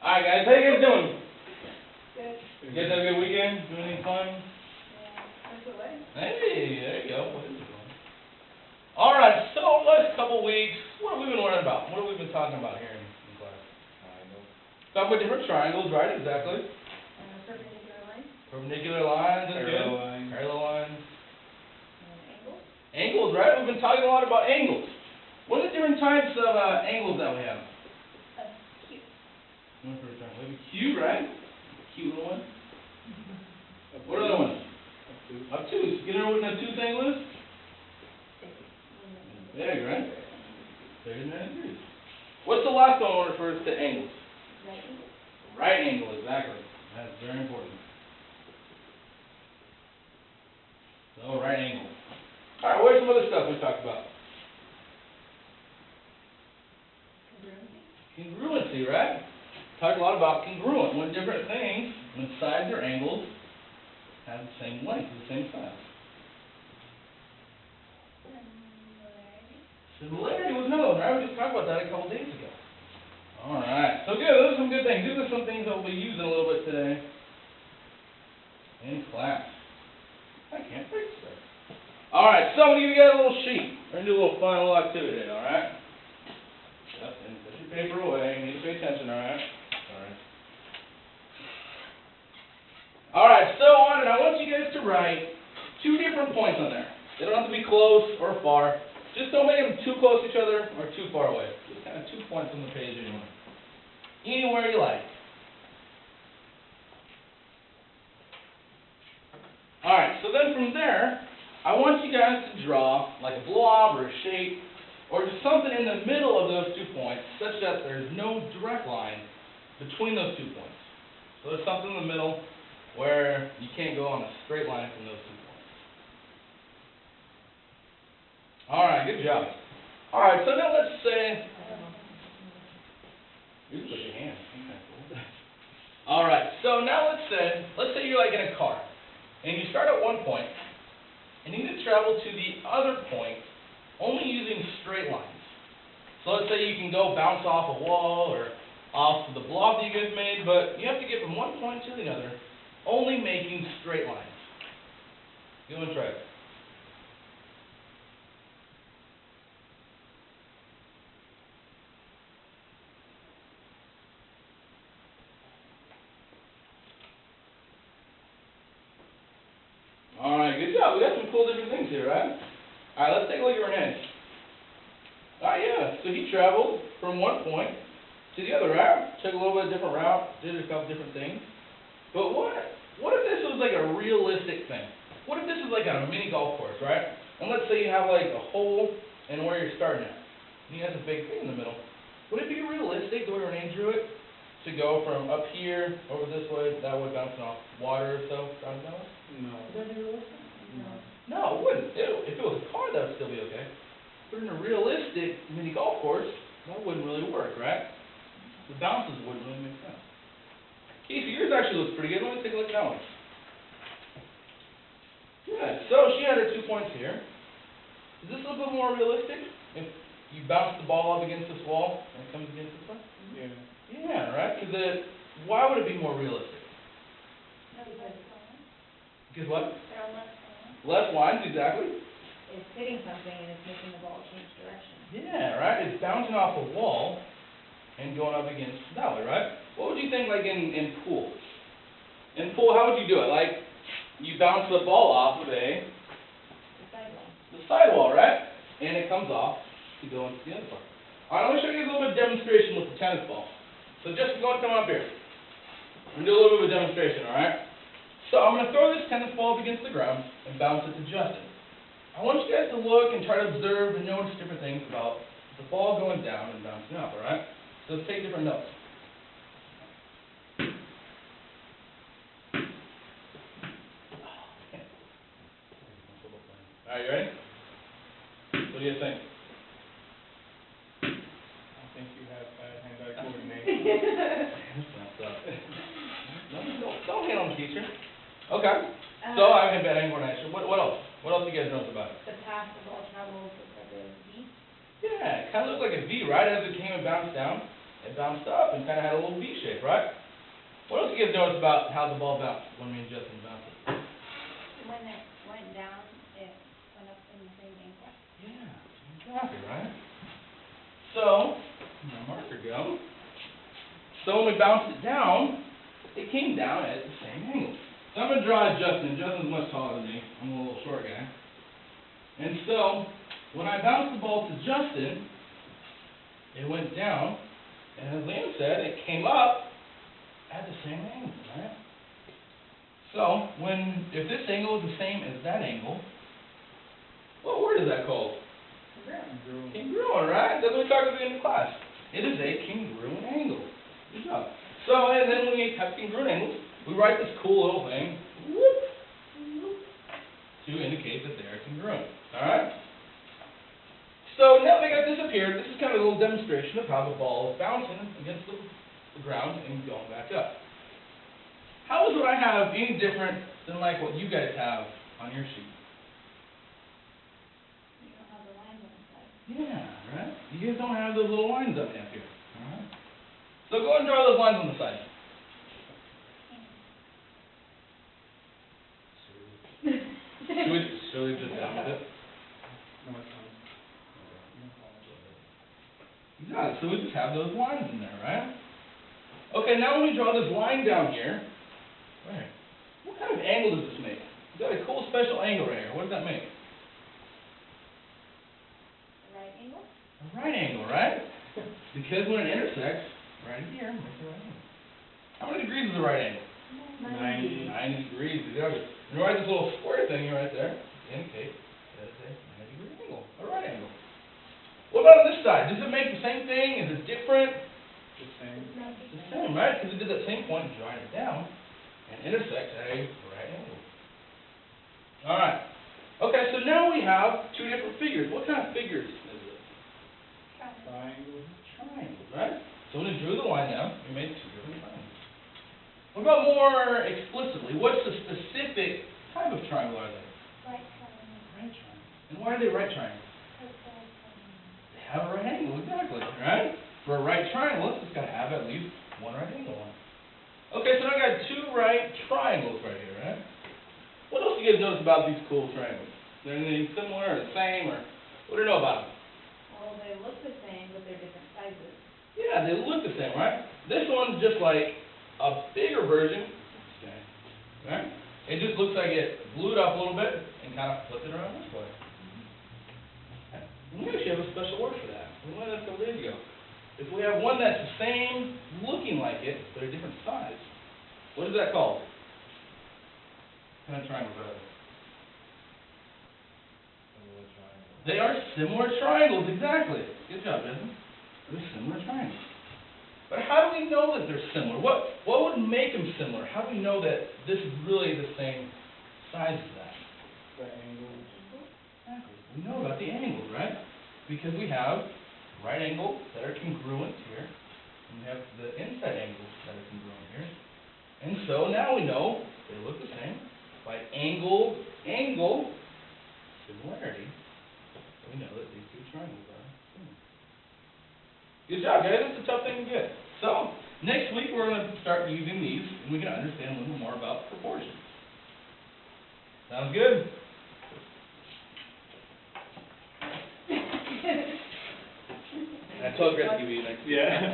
Alright guys, how you guys doing? Good. You guys have a good weekend? Doing anything fun? Yeah. Went to a wedding. Hey, there you go. What is it going? Alright, so last couple weeks, what have we been learning about? What have we been talking about here in class? Triangle. Talking about different triangles, right? Exactly. Perpendicular lines. Perpendicular lines, that's good. Parallel lines. Parallel lines. And angles. Angles, right? We've been talking a lot about angles. What are the different types of angles that we have? Acute. One for a triangle. We have a cute, right? Cute little one. What other ones? Obtuse. You know what an obtuse angle is? Big, right? Bigger than obtuse. What's the last one when it refers to angles? Right angle. Right angle, exactly. That's very important. So, right angle. Alright, what's some other stuff we talked about? Congruency. Congruency, right? Talked a lot about congruent, when different things, when sides or angles, have the same length, the same size. Similarity. Similarity was another one, right? We just talked about that a couple days ago. Alright, so good, those are some good things. These are some things that we'll be using a little bit today in class. I can't fix this. Alright, so I'm going to give you guys a little sheet. We're going to do a little fun little activity today, alright? Yep, and put your paper away. You need to pay attention, alright? Alright. Alright, so on it, I want you guys to write two different points on there. They don't have to be close or far. Just don't make them too close to each other or too far away. Just kind of 2 points on the page anywhere. Anywhere you like. Alright, so then from there, I want you guys to draw like a blob or a shape or just something in the middle of those 2 points such that there's no direct line between those 2 points. So there's something in the middle where you can't go on a straight line from those 2 points. Alright, good job. Alright, so now let's say, you can put your hand. Okay. Alright, so now let's say you're like in a car, and you start at one point, and you need to travel to the other point only using straight lines. So let's say you can go bounce off a wall or off the blob that you guys made, but you have to get from one point to the other only making straight lines. Go and try it. Alright, good job. We got some cool different things here, right? Alright, let's take a look at Renee. Alright, yeah. So he traveled from one point to the other, right? Took a little bit of different route, did a couple different things. But what if this was like a realistic thing? What if this is like on a mini golf course, right? And let's say you have like a hole and where you're starting at. And you have a big thing in the middle. Would it be realistic, the way Renee drew it, to go from up here, over this way, that way, bouncing off water or so, down that way? No. Would that be realistic? No. No, it wouldn't. If it was a car, that would still be okay. But in a realistic mini golf course, that wouldn't really work, right? The bounces wouldn't really make sense. Casey, yours actually looks pretty good. Let me take a look at that one. Good. So she had her 2 points here. Is this a little bit more realistic? If you bounce the ball up against this wall and it comes against this one? Yeah. Yeah, right? Why would it be more realistic? Because what? There are less lines. Less lines, exactly. It's hitting something and it's making the ball change direction. Yeah, right? It's bouncing off a wall and going up against that way, right? What would you think like in pool? In pool, how would you do it? Like, you bounce the ball off of The sidewall. the sidewall, right? And it comes off to go into the other part. Alright, let me show you a little bit of demonstration with the tennis ball. So just go and come up here. I'm going to do a little bit of a demonstration, alright? So I'm going to throw this tennis ball up against the ground and bounce it to Justin. I want you guys to look and try to observe and notice different things about the ball going down and bouncing up, alright? So let's take different notes. Alright, you ready? What do you think? I think you have bad hand-eye coordination. That's don't hate on the teacher. Okay. So I have bad hand coordination. What else? What else do you guys know about it? The path the ball travels looks like a V. Yeah, it kind of looks like a V, right, as it came and bounced down. it bounced up and kind of had a little V shape, right? What else do you guys notice about how the ball bounced when me and Justin bounced it? When it went down, it went up in the same angle. Yeah, exactly, right? So, my marker go. So when we bounced it down, it came down at the same angle. So I'm going to draw Justin. Justin's much taller than me. I'm a little short guy. And so, when I bounced the ball to Justin, it went down, and as Liam said, it came up at the same angle, right? So, if this angle is the same as that angle, what word is that called? Congruent, right? That's what we talked about in the class. It is a congruent angle. Good job. So, and then when we have congruent angles, we write this cool little thing, whoop, to indicate that they are congruent. Alright? So, now that they got disappeared, this is kind of a little demonstration of how the ball is bouncing against the ground and going back up. How is what I have any different than like what you guys have on your sheet? You don't have the lines on the side. Yeah, right? You guys don't have those little lines up here. Alright? So go ahead and draw those lines on the side. Should we just done with it? No, it's fine. You got it. So we just have those lines in there, right? Okay, now when we draw this line down here, right, what kind of angle does this make? It's got a cool special angle right here. What does that make? Right angle? A right angle, right? Because when it intersects, right here, makes a right angle. How many degrees is a right angle? 90. 90 degrees, exactly. And write this little square thing right there to indicate that it's a 90-degree angle, a right angle. What about on this side? Does it make the same thing? Is it different? The same. It's the same, right? Because it did that same point, drawing it down, and intersects at a right angle. Alright. Okay, so now we have two different figures. What kind of figures is this? Triangle. Triangles, right? So when we drew the line down, we made two different triangles. What about more explicitly? What's the specific type of triangle are they? Right triangle. Right triangle. And why are they right triangles? Because They have a right angle, exactly, right? For a right triangle, it's got to have at least one right angle on it. Okay, so now I got two right triangles right here, right? What else do you guys notice about these cool triangles? Is there anything similar or the same, or what do you know about them? well, they look the same, but they're different sizes. Yeah, they look the same, right? This one's just like a bigger version, okay, right? It just looks like it blew it up a little bit and kind of flipped it around this way. Okay. We actually have a special word for that. We learned that a couple days ago. If we have one that's the same, looking like it, but a different size, what is that called? What kind of triangles are they? They are similar triangles, exactly. Good job, Justin. They're similar triangles. But how do we know that they're similar? What would make them similar? How do we know that this is really the same size as that? The angle. Exactly. We know about the angles, right? Because we have right angles that are congruent here, and we have the inside angles that are congruent here. And so now we know they look the same by angle similarity. We know that these two triangles are similar. Good job, guys. That's a tough thing to get. So, next week we're going to start using these, and we can understand a little more about proportions. Sounds good? I told Greg to give you next week. Yeah.